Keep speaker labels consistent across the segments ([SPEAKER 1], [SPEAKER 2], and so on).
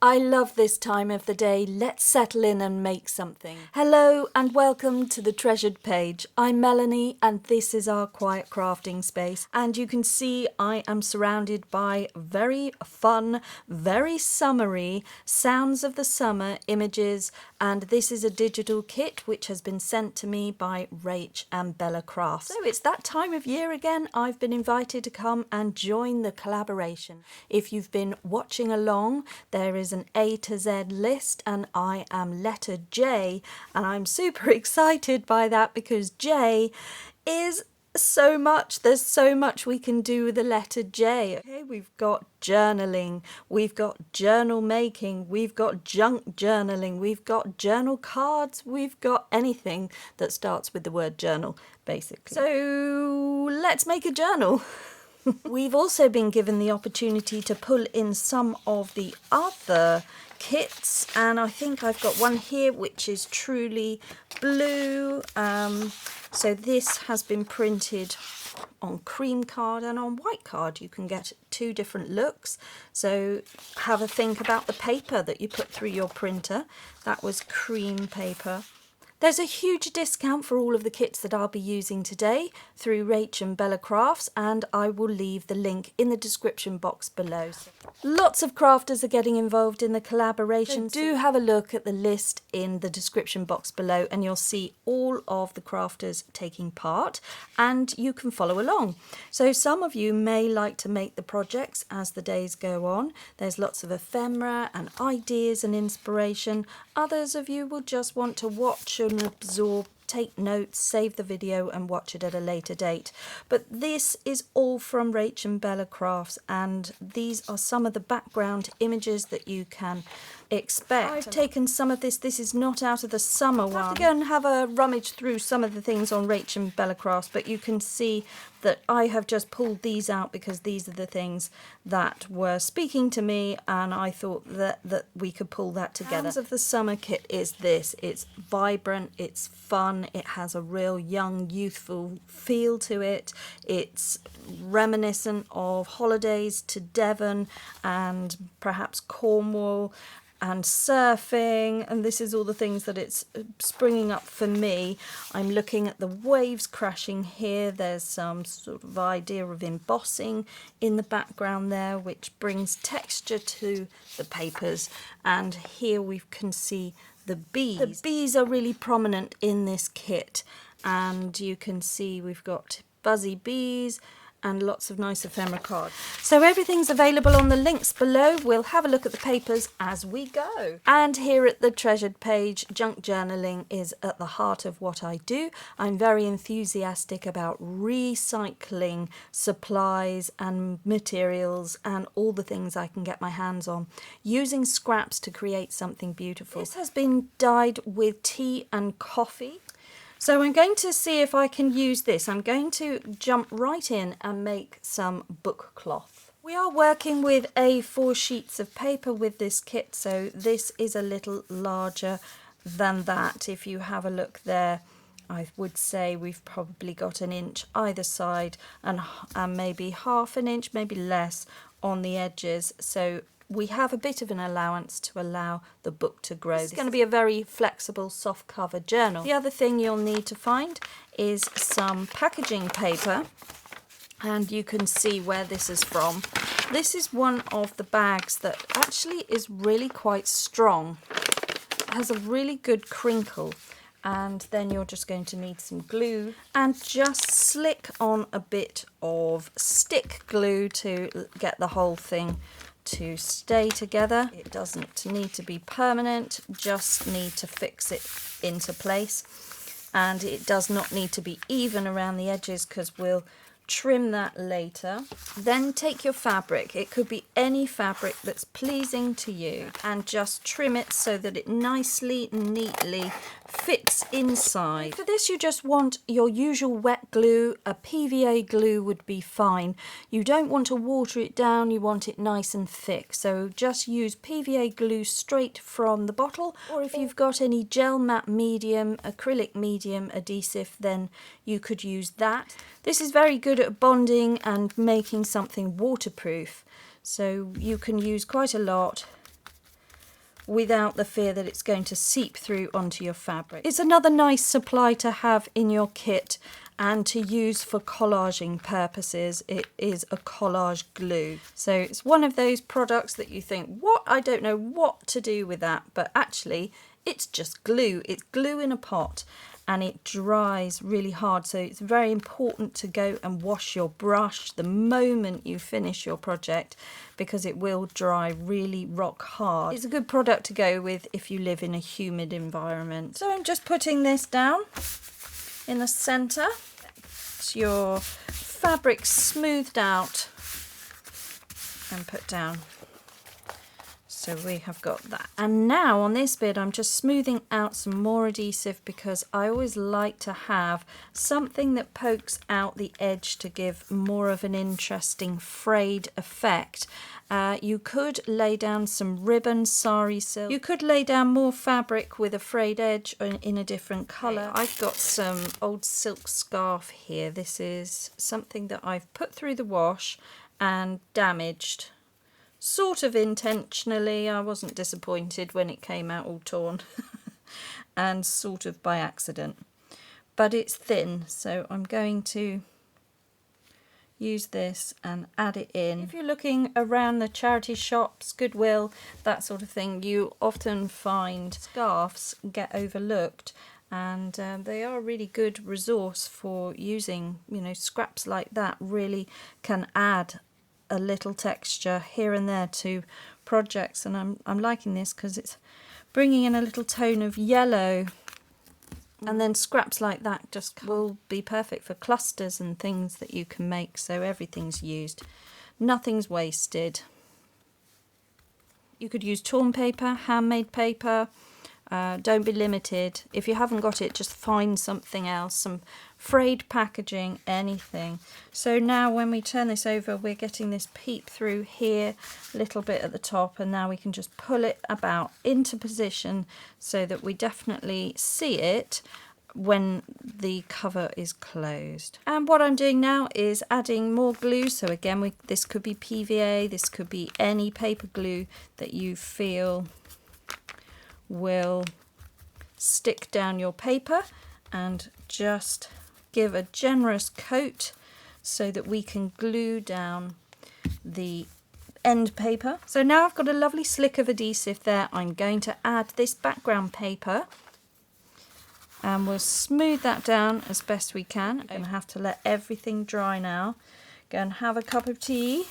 [SPEAKER 1] I love this time of the day. Let's settle in and make something. Hello and welcome to the treasured page. I'm Melanie and this is our quiet crafting space. And you can see I am surrounded by very fun, very summery sounds of the summer images. And this is a digital kit which has been sent to me by RachandBella Crafts. So it's that time of year again. I've been invited to come and join the collaboration. If you've been watching along, there is an A to Z list and I am letter J, and I'm super excited by that because J is so much. There's so much we can do with the letter J. Okay, we've got journaling, we've got journal making, we've got junk journaling, we've got journal cards, we've got anything that starts with the word journal, basically. So let's make a journal. We've also been given the opportunity to pull in some of the other kits, and I think I've got one here which is truly blue. So this has been printed on cream card and on white card. You can get two different looks. So have a think about the paper that you put through your printer. That was cream paper. There's a huge discount for all of the kits that I'll be using today through RachandBella Crafts, and I will leave the link in the description box below. Lots of crafters are getting involved in the collaboration. So do have a look at the list in the description box below and you'll see all of the crafters taking part and you can follow along. So some of you may like to make the projects as the days go on. There's lots of ephemera and ideas and inspiration. Others of you will just want to watch and absorb, take notes, save the video and watch it at a later date. But this is all from RachandBella Crafts and these are some of the background images that you can expect. I've taken some of this. This is not out of the summer one. I have to go and have a rummage through some of the things on RachandBella Crafts, but you can see that I have just pulled these out because these are the things that were speaking to me and I thought that we could pull that together. Sounds of the summer kit is this. It's vibrant, it's fun, it has a real young, youthful feel to it. It's reminiscent of holidays to Devon and perhaps Cornwall and surfing, and this is all the things that it's springing up for me. I'm looking at the waves crashing here. There's some sort of idea of embossing in the background there, which brings texture to the papers. And here we can see the bees. The bees are really prominent in this kit, and you can see we've got buzzy bees and lots of nice ephemera cards. So everything's available on the links below. We'll have a look at the papers as we go. And here at the treasured page, junk journaling is at the heart of what I do. I'm very enthusiastic about recycling supplies and materials and all the things I can get my hands on, using scraps to create something beautiful. This has been dyed with tea and coffee. So I'm going to see if I can use this. I'm going to jump right in and make some book cloth. We are working with A4 sheets of paper with this kit, so this is a little larger than that. If you have a look there, I would say we've probably got an inch either side and maybe half an inch, maybe less on the edges. So we have a bit of an allowance to allow the book to grow. This is going to be a very flexible, soft cover journal. The other thing you'll need to find is some packaging paper, and you can see where this is from. This is one of the bags that actually is really quite strong. It has a really good crinkle, and then you're just going to need some glue and just slick on a bit of stick glue to get the whole thing to stay together. It doesn't need to be permanent, just need to fix it into place, and it does not need to be even around the edges because we'll trim that later. Then take your fabric, it could be any fabric that's pleasing to you, and just trim it so that it nicely and neatly fits inside. For this you just want your usual wet glue. A PVA glue would be fine. You don't want to water it down, you want it nice and thick, so just use PVA glue straight from the bottle, or if you've got any gel matte medium, acrylic medium adhesive, then you could use that. This is very good at bonding and making something waterproof, so you can use quite a lot without the fear that it's going to seep through onto your fabric. It's another nice supply to have in your kit and to use for collaging purposes. It is a collage glue. So it's one of those products that you think, what? I don't know what to do with that, but actually it's just glue. It's glue in a pot and it dries really hard. So it's very important to go and wash your brush the moment you finish your project, because it will dry really rock hard. It's a good product to go with if you live in a humid environment. So I'm just putting this down in the center. It's your fabric smoothed out and put down. So we have got that. And now on this bit, I'm just smoothing out some more adhesive, because I always like to have something that pokes out the edge to give more of an interesting frayed effect. You could lay down some ribbon, sari silk. You could lay down more fabric with a frayed edge in a different colour. I've got some old silk scarf here. This is something that I've put through the wash and damaged. Sort of intentionally. I wasn't disappointed when it came out all torn and sort of by accident. But it's thin, so I'm going to use this and add it in. If you're looking around the charity shops, Goodwill, that sort of thing, you often find scarves get overlooked, and they are a really good resource for using. You know, scraps like that really can add a little texture here and there to projects, and I'm liking this because it's bringing in a little tone of yellow. And then scraps like that just will be perfect for clusters and things that you can make, so everything's used. Nothing's wasted. You could use torn paper, handmade paper. Don't be limited. If you haven't got it, just find something else, some frayed packaging, anything. So now when we turn this over, we're getting this peep through here, a little bit at the top, and now we can just pull it about into position so that we definitely see it when the cover is closed. And what I'm doing now is adding more glue. So again, this could be PVA, this could be any paper glue that you feel will stick down your paper, and just give a generous coat so that we can glue down the end paper. So now I've got a lovely slick of adhesive there. I'm going to add this background paper and we'll smooth that down as best we can. I'm going to have to let everything dry now. Go and have a cup of tea.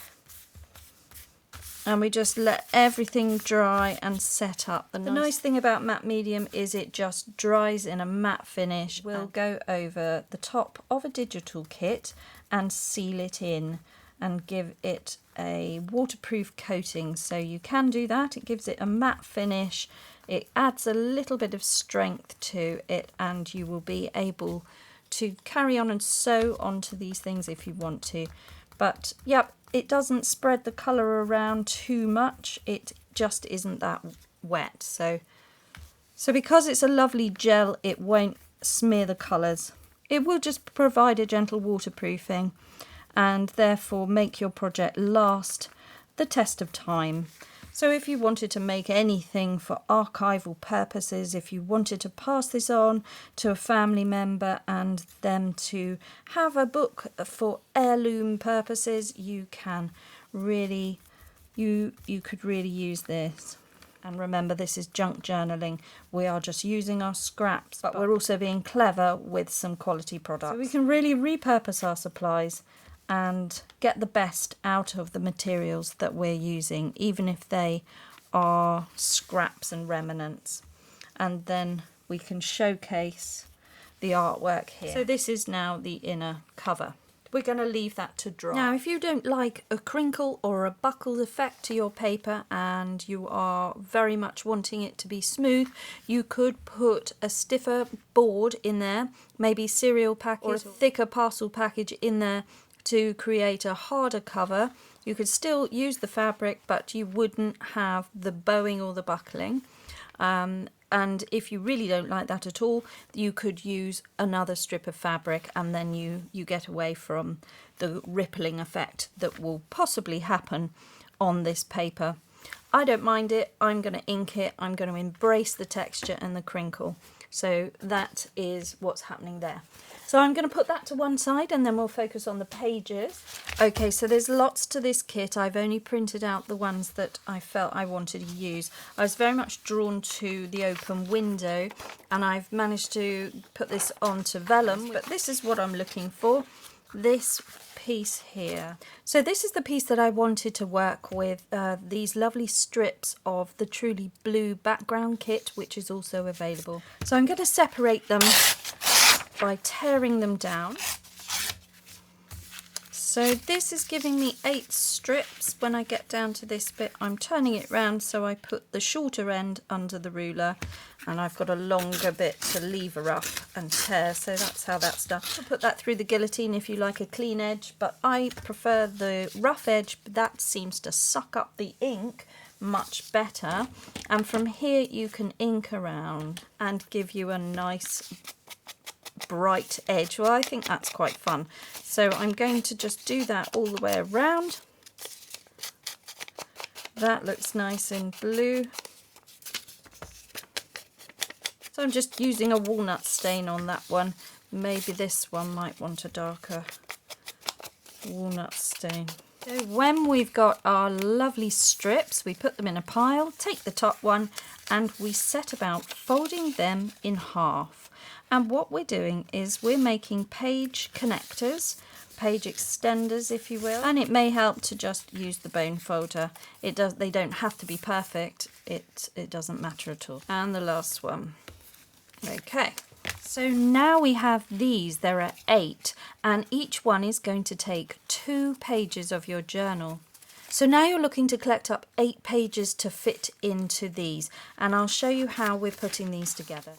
[SPEAKER 1] And we just let everything dry and set up. The nice thing about matte medium is it just dries in a matte finish. We'll go over the top of a digital kit and seal it in and give it a waterproof coating. So you can do that. It gives it a matte finish. It adds a little bit of strength to it, and you will be able to carry on and sew onto these things if you want to. But yep, it doesn't spread the colour around too much. It just isn't that wet. So because it's a lovely gel, it won't smear the colours. It will just provide a gentle waterproofing and therefore make your project last the test of time. So if you wanted to make anything for archival purposes, if you wanted to pass this on to a family member and them to have a book for heirloom purposes, you can really, you could really use this. And remember, this is junk journaling. We are just using our scraps, but we're also being clever with some quality products. So we can really repurpose our supplies and get the best out of the materials that we're using, even if they are scraps and remnants. And then we can showcase the artwork here. So this is now the inner cover. We're going to leave that to dry. Now, if you don't like a crinkle or a buckled effect to your paper and you are very much wanting it to be smooth, you could put a stiffer board in there, maybe cereal package or a thicker parcel package in there to create a harder cover. You could still use the fabric, but you wouldn't have the bowing or the buckling. And if you really don't like that at all, you could use another strip of fabric, and then you get away from the rippling effect that will possibly happen on this paper. I don't mind it. I'm going to ink it. I'm going to embrace the texture and the crinkle. So that is what's happening there. So I'm going to put that to one side and then we'll focus on the pages. Okay, so there's lots to this kit. I've only printed out the ones that I felt I wanted to use. I was very much drawn to the open window and I've managed to put this onto vellum, but this is what I'm looking for. This piece here. So this is the piece that I wanted to work with, these lovely strips of the Truly Blue background kit, which is also available. So I'm going to separate them by tearing them down. So this is giving me 8 strips. When I get down to this bit, I'm turning it round so I put the shorter end under the ruler and I've got a longer bit to lever up and tear, so that's how that's done. I'll put that through the guillotine if you like a clean edge, but I prefer the rough edge. That seems to suck up the ink much better, and from here you can ink around and give you a nice bright edge. Well, I think that's quite fun, so I'm going to just do that all the way around. That looks nice in blue. So I'm just using a walnut stain on that one. Maybe this one might want a darker walnut stain. So when we've got our lovely strips, we put them in a pile, take the top one, and we set about folding them in half. And what we're doing is we're making page connectors, page extenders if you will, and it may help to just use the bone folder. They don't have to be perfect, it doesn't matter at all. And the last one. Okay, so now we have these. There are 8 and each one is going to take 2 pages of your journal. So now you're looking to collect up 8 pages to fit into these, and I'll show you how we're putting these together.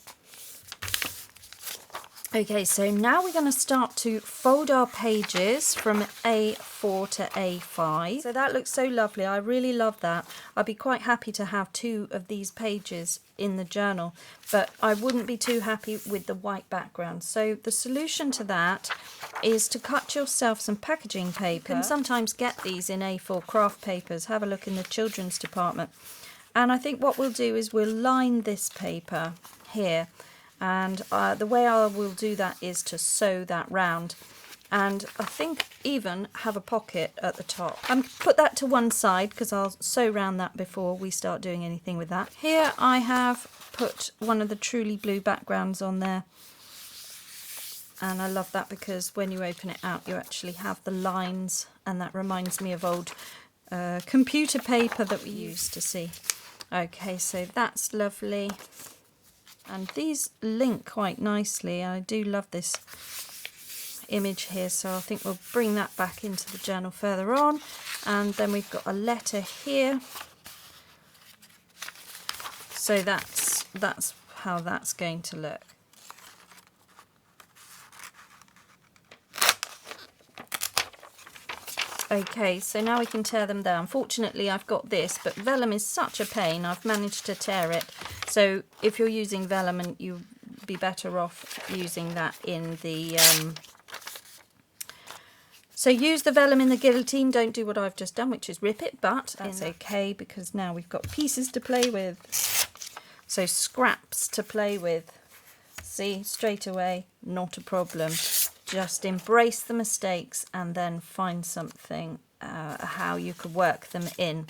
[SPEAKER 1] Okay, so now we're going to start to fold our pages from A4 to A5. So that looks so lovely. I really love that. I'd be quite happy to have 2 of these pages in the journal, but I wouldn't be too happy with the white background. So the solution to that is to cut yourself some packaging paper. You can sometimes get these in A4 craft papers. Have a look in the children's department. And I think what we'll do is we'll line this paper here. And the way I will do that is to sew that round, and I think even have a pocket at the top. Put that to one side because I'll sew round that before we start doing anything with that. Here I have put one of the Truly Blue backgrounds on there, and I love that because when you open it out you actually have the lines, and that reminds me of old computer paper that we used to see. Okay, so that's lovely. And these link quite nicely. I do love this image here, so I think we'll bring that back into the journal further on. And then we've got a letter here. So that's how that's going to look. Okay, so now we can tear them down. Fortunately, I've got this, but vellum is such a pain. I've managed to tear it. So if you're using vellum, and you'd be better off using that in the... So use the vellum in the guillotine. Don't do what I've just done, which is rip it, but that's okay because now we've got pieces to play with. So scraps to play with. See, straight away, not a problem. Just embrace the mistakes and then find something, how you could work them in.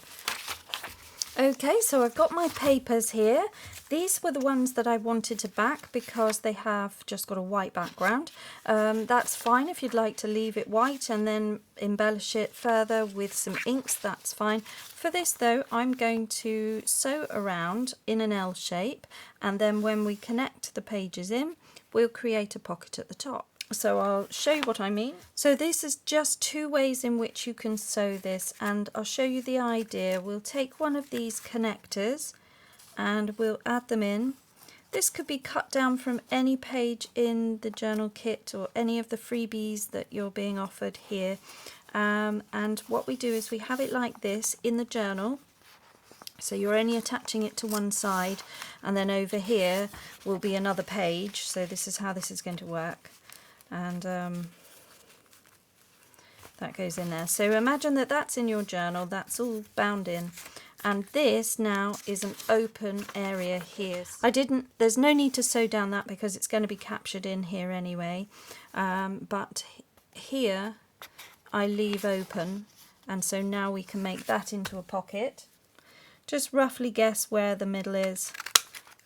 [SPEAKER 1] Okay, so I've got my papers here. These were the ones that I wanted to back because they have just got a white background. That's fine if you'd like to leave it white and then embellish it further with some inks, that's fine. For this though, I'm going to sew around in an L shape, and then when we connect the pages in, we'll create a pocket at the top. So I'll show you what I mean. So this is just 2 ways in which you can sew this, and I'll show you the idea. We'll take one of these connectors and we'll add them in. This could be cut down from any page in the journal kit or any of the freebies that you're being offered here. And what we do is we have it like this in the journal. So you're only attaching it to one side, and then over here will be another page. So this is how this is going to work. And that goes in there. So imagine that that's in your journal, that's all bound in, And this now is an open area here. There's no need to sew down that because it's going to be captured in here anyway. But here I leave open, and so now we can make that into a pocket. Just roughly guess where the middle is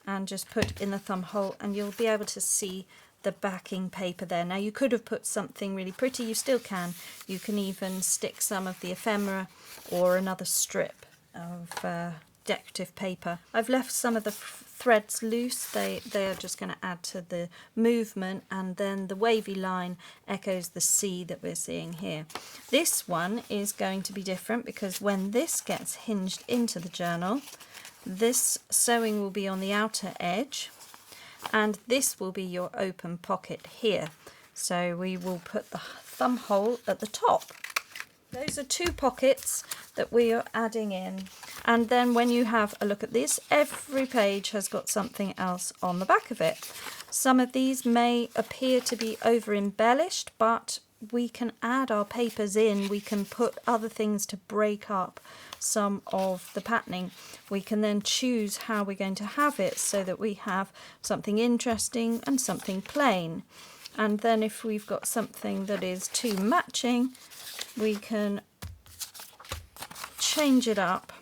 [SPEAKER 1] and just put in the thumb hole, and you'll be able to see the backing paper there. Now you could have put something really pretty, you still can. You can even stick some of the ephemera or another strip of decorative paper. I've left some of the threads loose. They are just going to add to the movement, and then the wavy line echoes the C that we're seeing here. This one is going to be different because when this gets hinged into the journal, this sewing will be on the outer edge, and this will be your open pocket here. So we will put the thumb hole at the top. Those are 2 pockets that we are adding in. And then when you have a look at this, every page has got something else on the back of it. Some of these may appear to be over embellished, but we can add our papers in. We can put other things to break up some of the patterning. We can then choose how we're going to have it so that we have something interesting and something plain. And then if we've got something that is too matching, we can change it up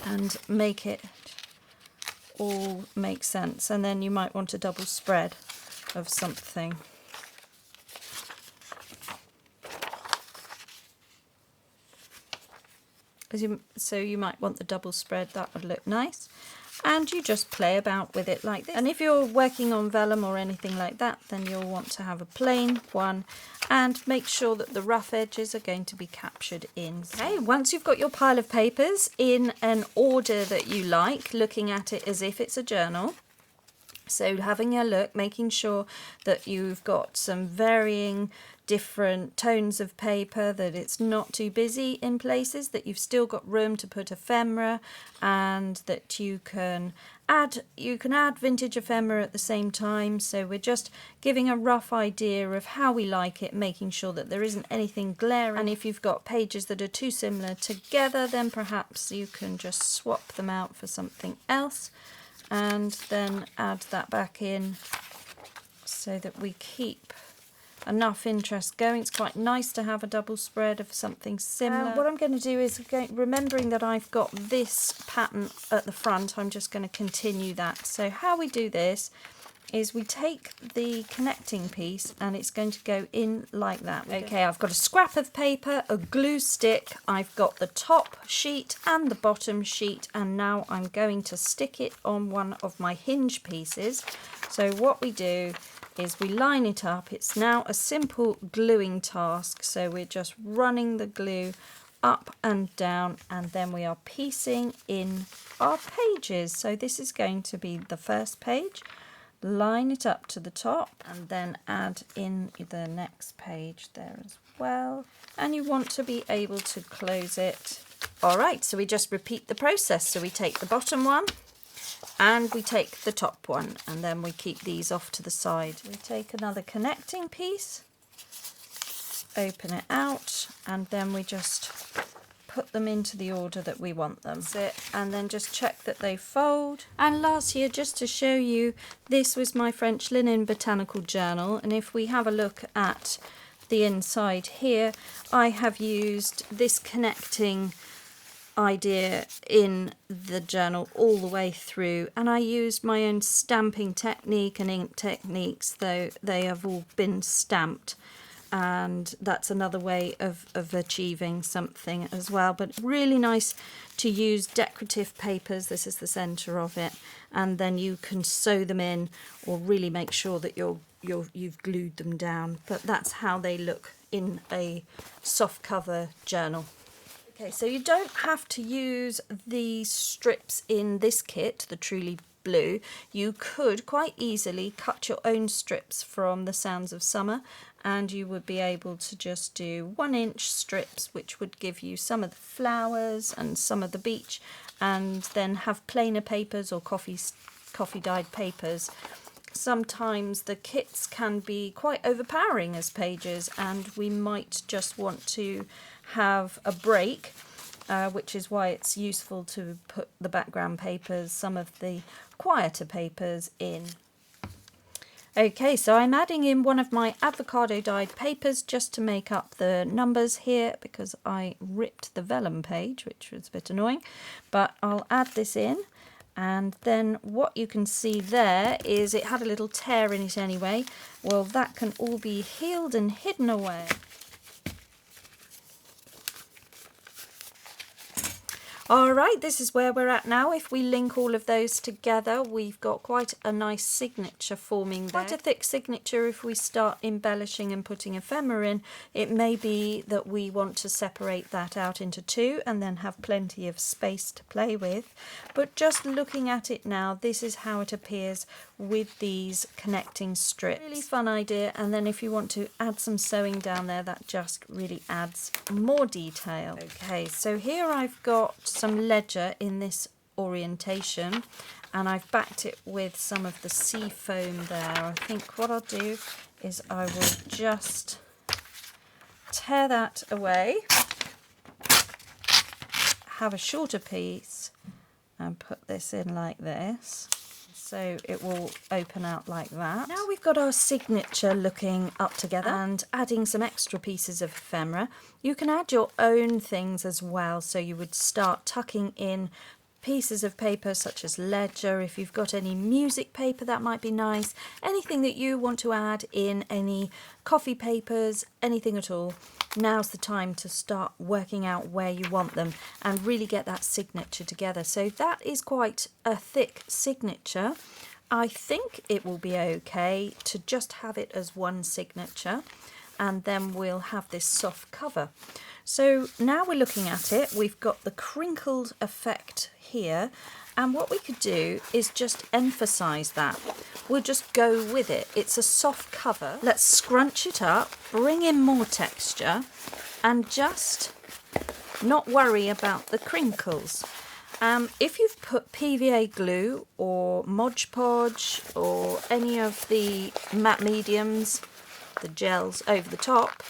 [SPEAKER 1] and make it all make sense. And then you might want a double spread of something. So you might want the double spread, that would look nice. And you just play about with it like this. And if you're working on vellum or anything like that, then you'll want to have a plain one and make sure that the rough edges are going to be captured in. Okay, once you've got your pile of papers in an order that you like, looking at it as if it's a journal, so having a look, making sure that you've got some varying different tones of paper, that it's not too busy in places, that you've still got room to put ephemera, and that you can add vintage ephemera at the same time. So we're just giving a rough idea of how we like it, making sure that there isn't anything glaring. And if you've got pages that are too similar together, then perhaps you can just swap them out for something else and then add that back in so that we keep enough interest going. It's quite nice to have a double spread of something similar. What I'm going to do is, remembering that I've got this pattern at the front, I'm just going to continue that. So how we do this is we take the connecting piece and it's going to go in like that. Okay, I've got a scrap of paper, a glue stick, I've got the top sheet and the bottom sheet, and now I'm going to stick it on one of my hinge pieces. So what we do is we line it up. It's now a simple gluing task, so we're just running the glue up and down, and then we are piecing in our pages. So this is going to be the first page. Line it up to the top and then add in the next page there as well, and you want to be able to close it. Alright, so we just repeat the process. So we take the bottom one and we take the top one, and then we keep these off to the side. We take another connecting piece, open it out, and then we just put them into the order that we want them. That's it. And then just check that they fold. And last here, just to show you, this was my French linen botanical journal, and if we have a look at the inside here, I have used this connecting idea in the journal all the way through, and I used my own stamping technique and ink techniques, though they have all been stamped, and that's another way of achieving something as well. But really nice to use decorative papers. This is the center of it, and then you can sew them in or really make sure that you've glued them down. But that's how they look in a soft cover journal. Okay, so you don't have to use these strips in this kit, the Truly Blue. You could quite easily cut your own strips from the Sounds of Summer, and you would be able to just do 1-inch strips, which would give you some of the flowers and some of the beach, and then have plainer papers or coffee dyed papers. Sometimes the kits can be quite overpowering as pages, and we might just want to have a break which is why it's useful to put the background papers, some of the quieter papers in. Okay, so I'm adding in one of my avocado dyed papers just to make up the numbers here because I ripped the vellum page, which was a bit annoying, but I'll add this in. And then what you can see there is it had a little tear in it anyway. Well, that can all be healed and hidden away. Alright, this is where we're at now. If we link all of those together, we've got quite a nice signature forming there. Quite a thick signature if we start embellishing and putting ephemera in. It may be that we want to separate that out into two and then have plenty of space to play with. But just looking at it now, this is how it appears with these connecting strips. Really fun idea, and then if you want to add some sewing down there, that just really adds more detail. Okay, so here I've got some ledger in this orientation and I've backed it with some of the sea foam there. I think what I'll do is I will just tear that away, have a shorter piece and put this in like this. So it will open out like that. Now we've got our signature looking up together and adding some extra pieces of ephemera. You can add your own things as well. So you would start tucking in pieces of paper such as ledger. If you've got any music paper, that might be nice. Anything that you want to add in, any coffee papers, anything at all. Now's the time to start working out where you want them and really get that signature together. So that is quite a thick signature. I think it will be okay to just have it as one signature and then we'll have this soft cover. So now we're looking at it, we've got the crinkled effect here, and what we could do is just emphasize that. We'll just go with it. It's a soft cover. Let's scrunch it up, bring in more texture, and just not worry about the crinkles. If you've put PVA glue or Mod Podge or any of the matte mediums, the gels over the top,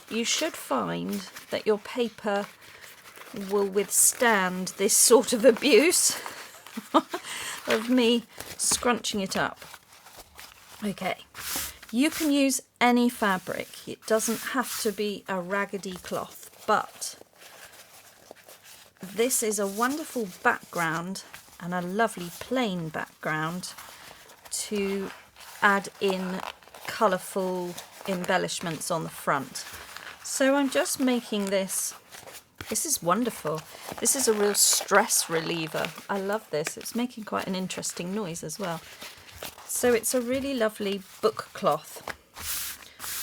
[SPEAKER 1] you should find that your paper will withstand this sort of abuse of me scrunching it up. Okay, you can use any fabric. It doesn't have to be a raggedy cloth, but this is a wonderful background and a lovely plain background to add in colourful embellishments on the front. So I'm just making this. This is wonderful. This is a real stress reliever. I love this. It's making quite an interesting noise as well. So it's a really lovely book cloth.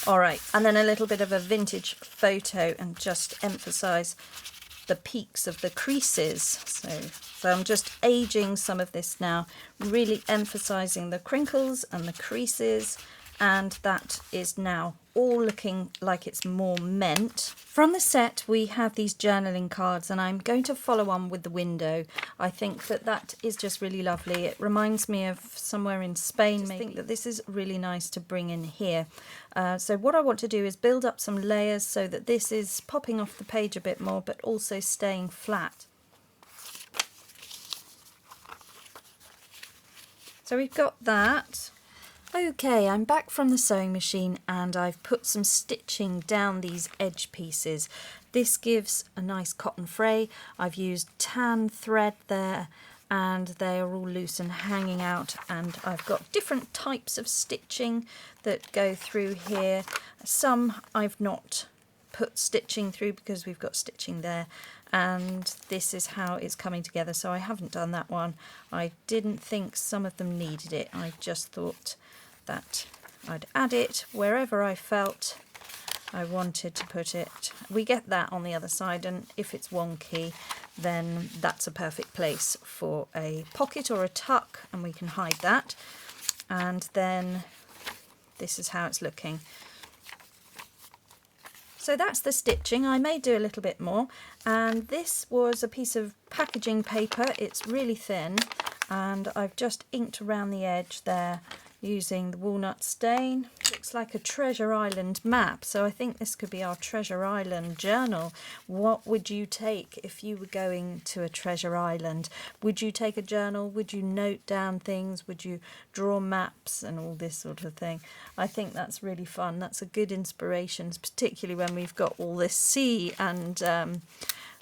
[SPEAKER 1] All right, and then a little bit of a vintage photo and just emphasize the peaks of the creases. So I'm just aging some of this now, really emphasizing the crinkles and the creases, and that is now all looking like it's more meant. From the set we have these journaling cards and I'm going to follow on with the window. I think that that is just really lovely. It reminds me of somewhere in Spain. I think that this is really nice to bring in here. So what I want to do is build up some layers so that this is popping off the page a bit more but also staying flat. So we've got that. Okay, I'm back from the sewing machine and I've put some stitching down these edge pieces. This gives a nice cotton fray. I've used tan thread there and they are all loose and hanging out, and I've got different types of stitching that go through here. Some I've not put stitching through because we've got stitching there, and this is how it's coming together, so I haven't done that one. I didn't think some of them needed it. I just thought that I'd add it wherever I felt I wanted to put it. We get that on the other side, and if it's wonky then that's a perfect place for a pocket or a tuck and we can hide that. And then this is how it's looking. So that's the stitching. I may do a little bit more, and this was a piece of packaging paper. It's really thin and I've just inked around the edge there using the walnut stain. Looks like a Treasure Island map, so I think this could be our Treasure Island journal. What would you take if you were going to a Treasure Island? Would you take a journal? Would you note down things? Would you draw maps and all this sort of thing? I think that's really fun. That's a good inspiration, particularly when we've got all this sea and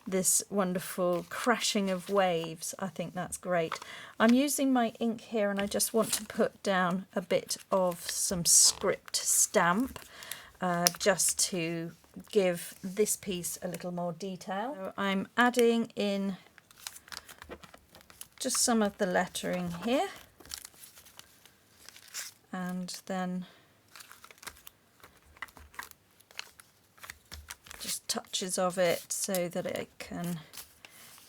[SPEAKER 1] this wonderful crashing of waves. I think that's great. I'm using my ink here and I just want to put down a bit of some script stamp just to give this piece a little more detail. So I'm adding in just some of the lettering here and then just touches of it so that it can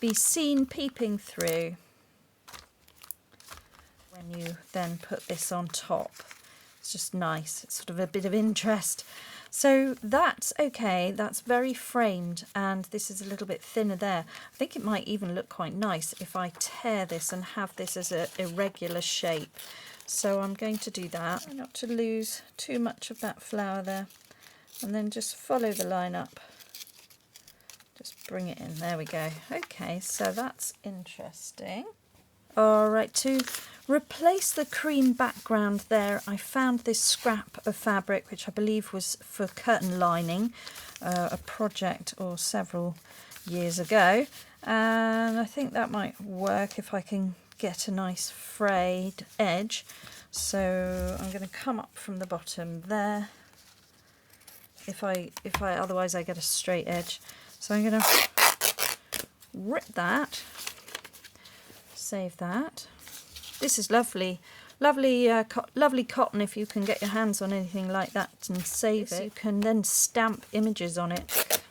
[SPEAKER 1] be seen peeping through when you then put this on top. It's just nice, it's sort of a bit of interest. So that's okay, that's very framed, and this is a little bit thinner there. I think it might even look quite nice if I tear this and have this as an irregular shape. So I'm going to do that. Try not to lose too much of that flower there. And then just follow the line up. Just bring it in. There we go. Okay, so that's interesting. All right, to replace the cream background there, I found this scrap of fabric, which I believe was for curtain lining, a project or several years ago. And I think that might work if I can get a nice frayed edge. So I'm going to come up from the bottom there. If I otherwise I get a straight edge. So I'm going to rip that, save that. This is lovely, lovely cotton if you can get your hands on anything like that and save it. You can then stamp images on it.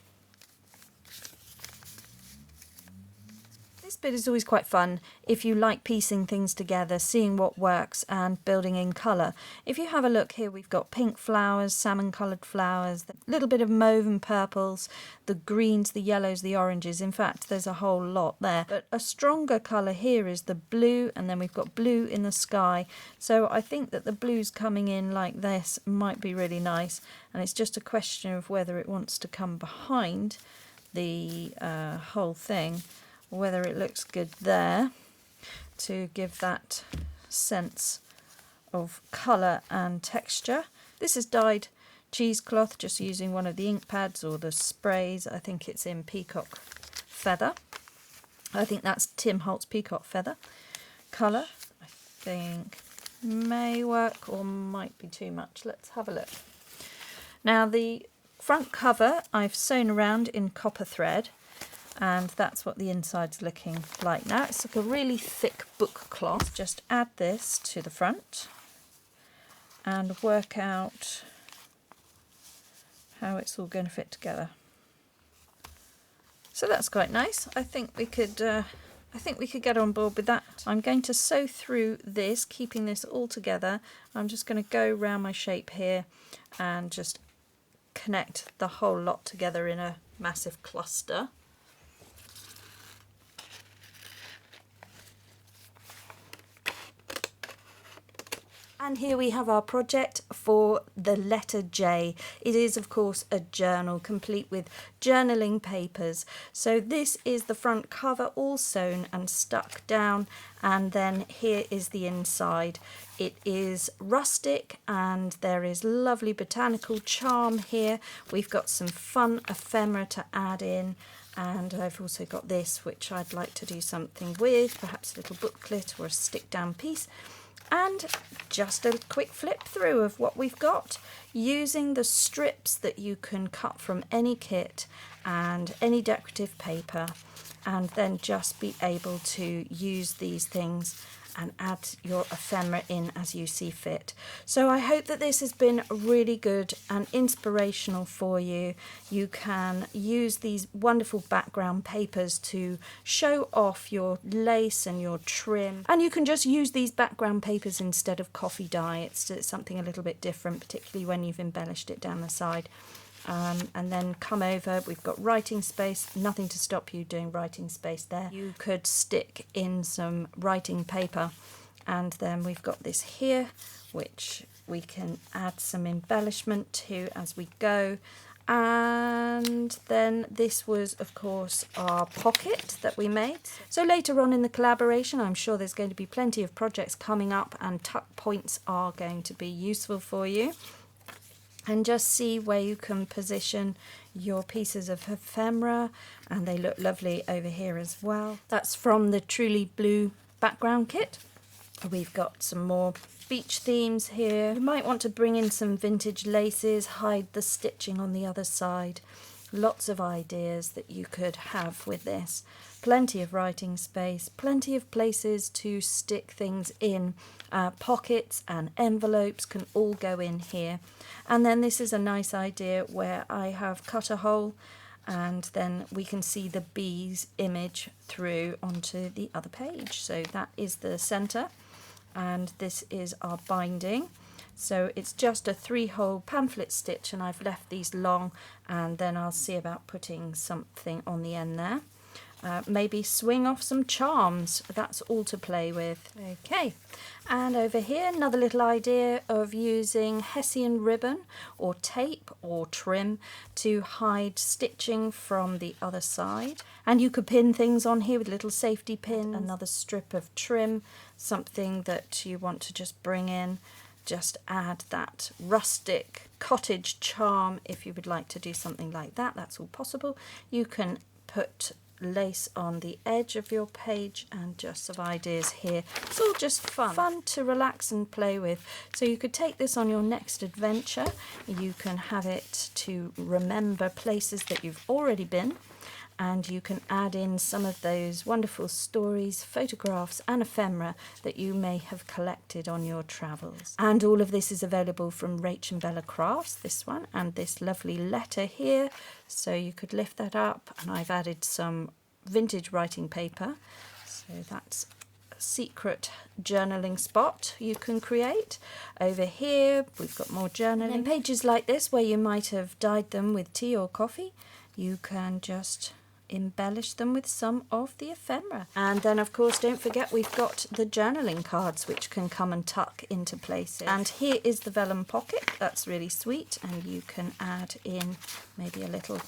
[SPEAKER 1] This bit is always quite fun if you like piecing things together, seeing what works and building in colour. If you have a look here, we've got pink flowers, salmon coloured flowers, a little bit of mauve and purples, the greens, the yellows, the oranges. In fact, there's a whole lot there. But a stronger colour here is the blue, and then we've got blue in the sky. So I think that the blues coming in like this might be really nice. And it's just a question of whether it wants to come behind the whole thing, whether it looks good there to give that sense of colour and texture. This is dyed cheesecloth, just using one of the ink pads or the sprays. I think it's in peacock feather. I think that's Tim Holt's peacock feather colour. I think may work or might be too much. Let's have a look. Now the front cover I've sewn around in copper thread, and that's what the inside's looking like now. It's like a really thick book cloth. Just add this to the front and work out how it's all going to fit together. So that's quite nice. I think we could get on board with that. I'm going to sew through this, keeping this all together. I'm just going to go around my shape here and just connect the whole lot together in a massive cluster. And here we have our project for the letter J. It is, of course, a journal complete with journaling papers. So this is the front cover, all sewn and stuck down. And then here is the inside. It is rustic and there is lovely botanical charm here. We've got some fun ephemera to add in. And I've also got this, which I'd like to do something with, perhaps a little booklet or a stick down piece. And just a quick flip through of what we've got, using the strips that you can cut from any kit and any decorative paper, and then just be able to use these things and add your ephemera in as you see fit. So I hope that this has been really good and inspirational for you. You can use these wonderful background papers to show off your lace and your trim, and you can just use these background papers instead of coffee dye. It's something a little bit different, particularly when you've embellished it down the side. And then come over, we've got writing space, nothing to stop you doing writing space there. You could stick in some writing paper And then we've got this here, which we can add some embellishment to as we go. And then this was, of course, our pocket that we made. So later on in the collaboration, I'm sure there's going to be plenty of projects coming up, and tuck points are going to be useful for you. And just see where you can position your pieces of ephemera, and they look lovely over here as well. That's from the Truly Blue background kit. We've got some more beach themes here. You might want to bring in some vintage laces, hide the stitching on the other side. Lots of ideas that you could have with this. Plenty of writing space, plenty of places to stick things in. Pockets and envelopes can all go in here. And then this is a nice idea where I have cut a hole, and then we can see the bees image through onto the other page. So that is the center, and this is our binding. So it's just a 3-hole pamphlet stitch, and I've left these long, and then I'll see about putting something on the end there. Maybe swing off some charms, that's all to play with. Okay, and over here another little idea of using hessian ribbon or tape or trim to hide stitching from the other side. And you could pin things on here with little safety pins. Another strip of trim, something that you want to just bring in. Just add that rustic cottage charm if you would like to do something like that. That's all possible. You can put lace on the edge of your page, and just some ideas here. It's all just fun to relax and play with. So you could take this on your next adventure. You can have it to remember places that you've already been, and you can add in some of those wonderful stories, photographs and ephemera that you may have collected on your travels. And all of this is available from RachandBella Crafts, this one, and this lovely letter here. So you could lift that up, and I've added some vintage writing paper. So that's a secret journaling spot you can create. Over here we've got more journaling. And pages like this where you might have dyed them with tea or coffee, you can just embellish them with some of the ephemera. And then of course don't forget we've got the journaling cards which can come and tuck into places. And here is the vellum pocket, that's really sweet, and you can add in maybe a little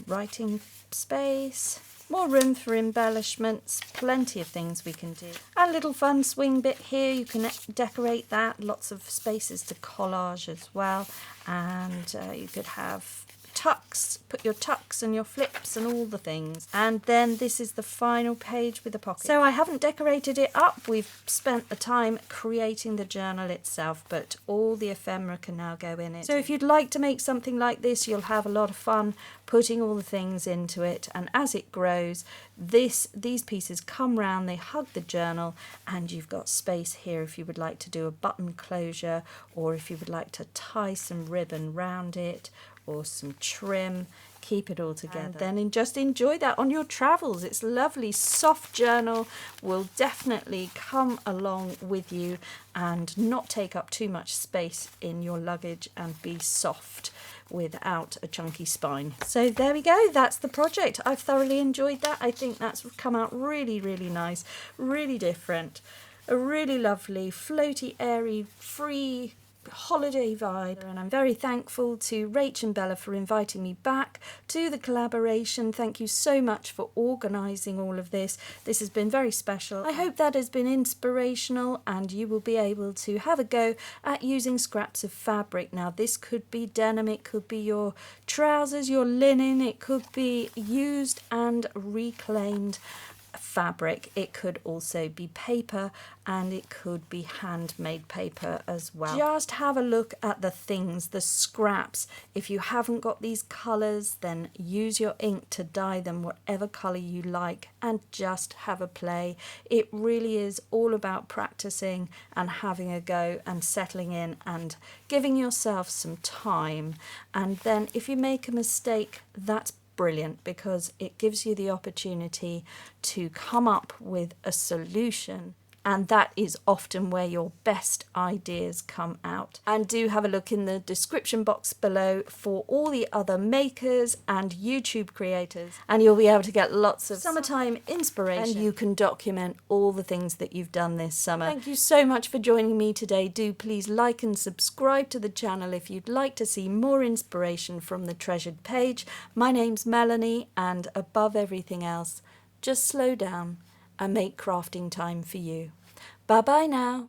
[SPEAKER 1] writing space, more room for embellishments, plenty of things we can do. A little fun swing bit here, you can decorate that, lots of spaces to collage as well, and you could have tucks, put your tucks and your flips and all the things. And then this is the final page with the pocket. So I haven't decorated it up, we've spent the time creating the journal itself, but all the ephemera can now go in it. So if you'd like to make something like this, you'll have a lot of fun putting all the things into it, and as it grows, these pieces come round, they hug the journal, and you've got space here if you would like to do a button closure, or if you would like to tie some ribbon round it, or some trim, keep it all together. And then just enjoy that on your travels. It's a lovely soft journal, will definitely come along with you and not take up too much space in your luggage, and be soft without a chunky spine. So there we go, that's the project. I've thoroughly enjoyed that. I think that's come out really, really nice, really different. A really lovely, floaty, airy, free holiday vibe, and I'm very thankful to RachandBella for inviting me back to the collaboration. Thank you so much for organising all of this. This has been very special. I hope that has been inspirational, and you will be able to have a go at using scraps of fabric. Now this could be denim, it could be your trousers, your linen, it could be used and reclaimed fabric, it could also be paper, and it could be handmade paper as well. Just have a look at the things, the scraps. If you haven't got these colours, then use your ink to dye them whatever colour you like, and just have a play. It really is all about practicing and having a go and settling in and giving yourself some time. And then if you make a mistake, that's brilliant, because it gives you the opportunity to come up with a solution and that is often where your best ideas come out. And do have a look in the description box below for all the other makers and YouTube creators, and you'll be able to get lots of summertime inspiration, and you can document all the things that you've done this summer. Thank you so much for joining me today. Do please like and subscribe to the channel if you'd like to see more inspiration from the treasured page. My name's Melanie, and above everything else, just slow down and make crafting time for you. Bye bye now.